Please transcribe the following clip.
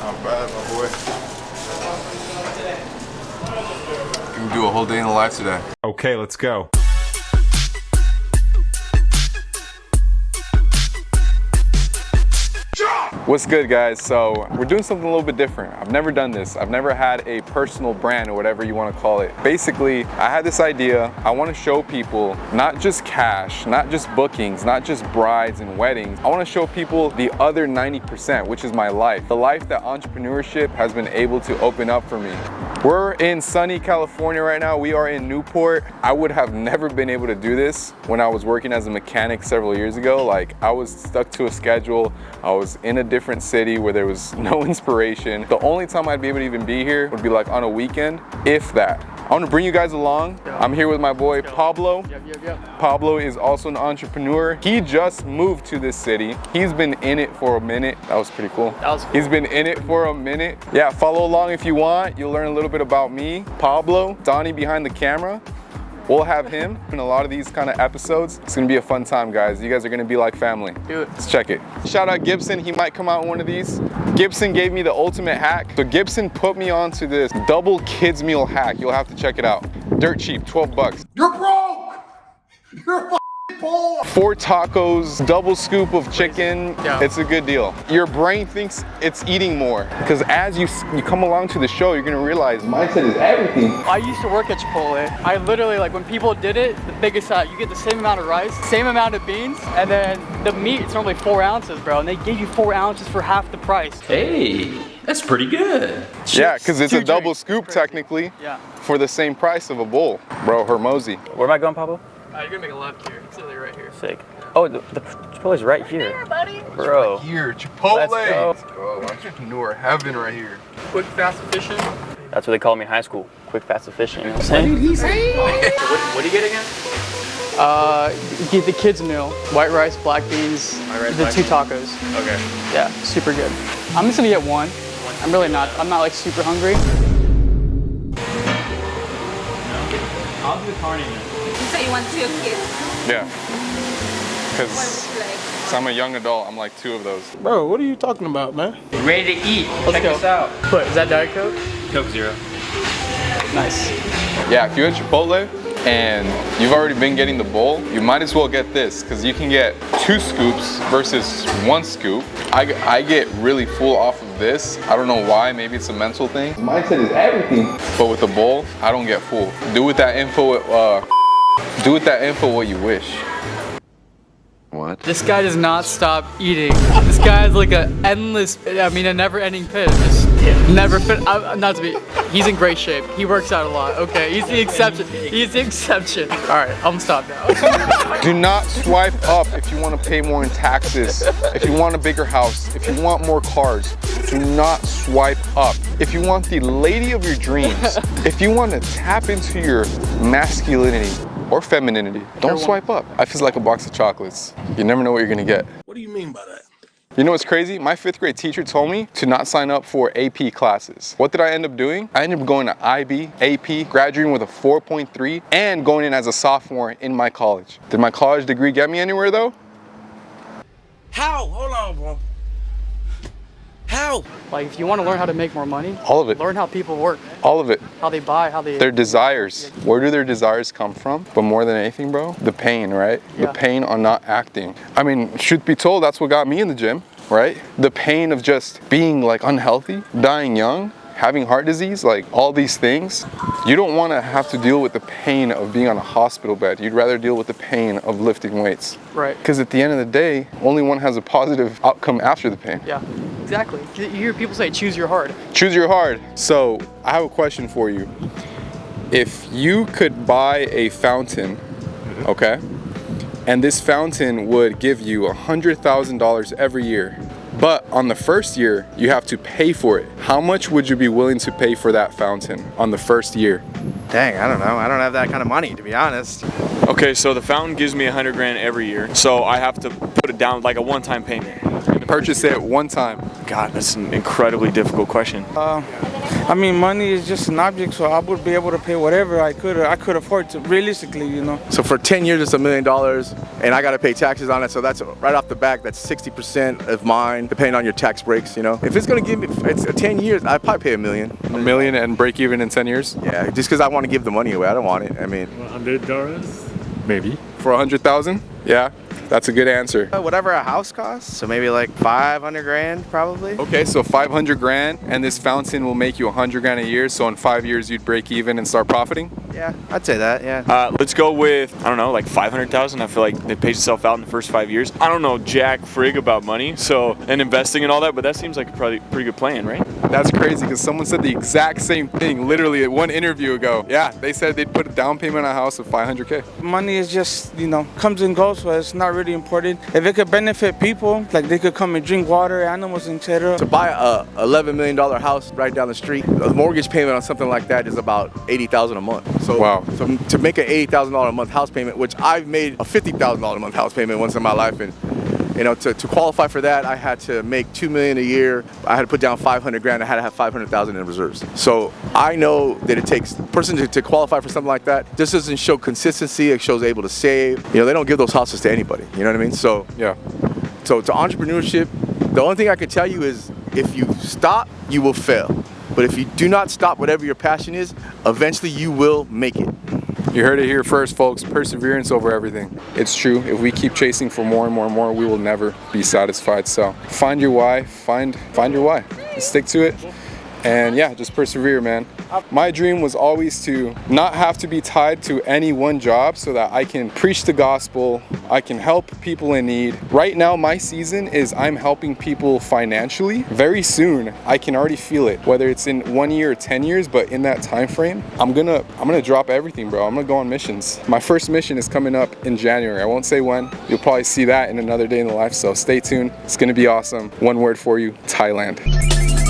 Not bad, my boy. Can do a whole day in the life today. Okay, let's go. What's good, guys? So we're doing something a little bit different. I've never done this. I've never had a personal brand or whatever you want to call it. Basically, I had this idea. I want to show people not just cash, not just bookings, not just brides and weddings. I want to show people the other 90%, which is my life. The life that entrepreneurship has been able to open up for me. We're in sunny California right now. We are in Newport. I would have never been able to do this when I was working as a mechanic several years ago. Like, I was stuck to a schedule. I was in a different city where there was no inspiration. The only time I'd be able to even be here would be like on a weekend, if that. I want to bring you guys along. I'm here with my boy Pablo. Pablo is also an entrepreneur. He just moved to this city. He's been in it for a minute. That was pretty cool. He's been in it for a minute. Yeah, follow along if you want. You'll learn a little bit about me, Pablo, Donnie behind the camera. We'll have him in a lot of these kind of episodes. It's gonna be a fun time, guys. You guys are gonna be like family. Do it. Let's check it. Shout out Gibson, he might come out in one of these. Gibson gave me the ultimate hack. So Gibson put me onto this double kids meal hack. You'll have to check it out. Dirt cheap, 12 bucks. You're broke! You're poor! 4 tacos, double scoop of chicken. It's a good deal. Your brain thinks it's eating more. Because as you come along to the show, you're gonna realize mindset is everything. I used to work at Chipotle. I literally, like, when people did it, the biggest you get the same amount of rice, same amount of beans, and then the meat, it's normally 4 ounces, bro. And they give you 4 ounces for half the price. Hey, that's pretty good. Yeah, because it's a double scoop technically for the same price of a bowl. Bro, Hermosi. Where am I going, Pablo? You're gonna make a left here. It's literally right here. Sick. Oh, the Chipotle's right here. Buddy. Bro. Right here, Chipotle. Let's go. Let's go. Entrepreneur heaven right here. Quick, fast, efficient. That's what they called me in high school. Quick, fast, efficient. You know what I'm saying? What do you get again? Get the kids meal. White rice, black beans, the 2 tacos. Okay. Yeah, super good. I'm just gonna get one. I'm not like super hungry. I'll do the carne then. So you want 2 kids? Yeah. What Because would you like? I'm a young adult, I'm like 2 of those. Bro, what are you talking about, man? Ready to eat. Check go. this out. What, is that Diet Coke? Coke Zero. Nice. Yeah, if you're at Chipotle and you've already been getting the bowl, you might as well get this because you can get 2 scoops versus 1 scoop. I get really full off of this. I don't know why, maybe it's a mental thing. Mindset is everything. But with the bowl, I don't get full. Do with that info what you wish. What? This guy does not stop eating. This guy is like a never-ending pit. Just never fit. Not to be. He's in great shape. He works out a lot. Okay, he's the exception. He's the exception. All right, I'm gonna stop now. Do not swipe up if you want to pay more in taxes. If you want a bigger house, if you want more cars, do not swipe up. If you want the lady of your dreams, if you want to tap into your masculinity or femininity, don't swipe up. Life is like a box of chocolates. You never know what you're gonna get. What do you mean by that? You know what's crazy? My 5th grade teacher told me to not sign up for AP classes. What did I end up doing? I ended up going to IB, AP, graduating with a 4.3, and going in as a sophomore in my college. Did my college degree get me anywhere though? How? Hold on, bro. How? Like, if you want to learn how to make more money, All of it. learn how people work, All of it. how they buy, how they. Their desires. Where do their desires come from? But more than anything, bro, the pain, right? Yeah. The pain on not acting. I mean, truth be told, that's what got me in the gym, right? The pain of just being like unhealthy, dying young, having heart disease, like all these things. You don't want to have to deal with the pain of being on a hospital bed. You'd rather deal with the pain of lifting weights. Right. Because at the end of the day, only one has a positive outcome after the pain. Yeah, exactly. You hear people say, choose your hard. Choose your hard. So I have a question for you. If you could buy a fountain, okay, and this fountain would give you $100,000 every year, but on the first year, you have to pay for it. How much would you be willing to pay for that fountain on the first year? Dang, I don't know. I don't have that kind of money, to be honest. Okay, so the fountain gives me $100 grand every year, so I have to put it down like a one-time payment. And the purchase it one time? God, that's an incredibly difficult question. I mean, money is just an object, so I would be able to pay whatever I could afford to, realistically, you know. So for 10 years, it's $1 million, and I got to pay taxes on it. So that's right off the back, that's 60% of mine, depending on your tax breaks, you know. If it's going to give me, it's 10 years, I'd probably pay $1 million. $1 million and break even in 10 years? Yeah, just because I want to give the money away. I don't want it. I mean, $100? Maybe. For 100,000? Yeah, that's a good answer. whatever a house costs, so maybe like 500 grand probably. Okay, so 500 grand, and this fountain will make you 100 grand a year. So in 5 years, you'd break even and start profiting? Yeah, I'd say that, yeah. Let's go with, I don't know, like 500,000. I feel like it pays itself out in the first 5 years. I don't know jack frig about money, so, and investing and all that, but that seems like a pretty good plan, right? That's crazy, because someone said the exact same thing literally at one interview ago. Yeah, they said they'd put a down payment on a house of 500K. Money is just, you know, comes and goes, so it's not really important. If it could benefit people, like they could come and drink water, animals, etc. To buy a $11 million house right down the street, the mortgage payment on something like that is about $80,000 a month. So, wow. So to make an $80,000 a month house payment, which I've made a $50,000 a month house payment once in my life, and you know, to qualify for that, I had to make $2 million a year. I had to put down 500 grand. I had to have 500,000 in reserves. So I know that it takes a person to qualify for something like that. This doesn't show consistency. It shows able to save. You know, they don't give those houses to anybody. You know what I mean? So yeah. So to entrepreneurship, the only thing I can tell you is if you stop, you will fail. But if you do not stop whatever your passion is, eventually you will make it. You heard it here first, folks. Perseverance over everything. It's true. If we keep chasing for more and more and more, we will never be satisfied. So find your why. Find your why. Stick to it. And yeah, just persevere, man. My dream was always to not have to be tied to any one job so that I can preach the gospel, I can help people in need. Right now, my season is I'm helping people financially. Very soon, I can already feel it, whether it's in 1 year or 10 years, but in that time frame, I'm gonna drop everything, bro. I'm gonna go on missions. My first mission is coming up in January. I won't say when. You'll probably see that in another day in the life, so stay tuned. It's gonna be awesome. One word for you, Thailand.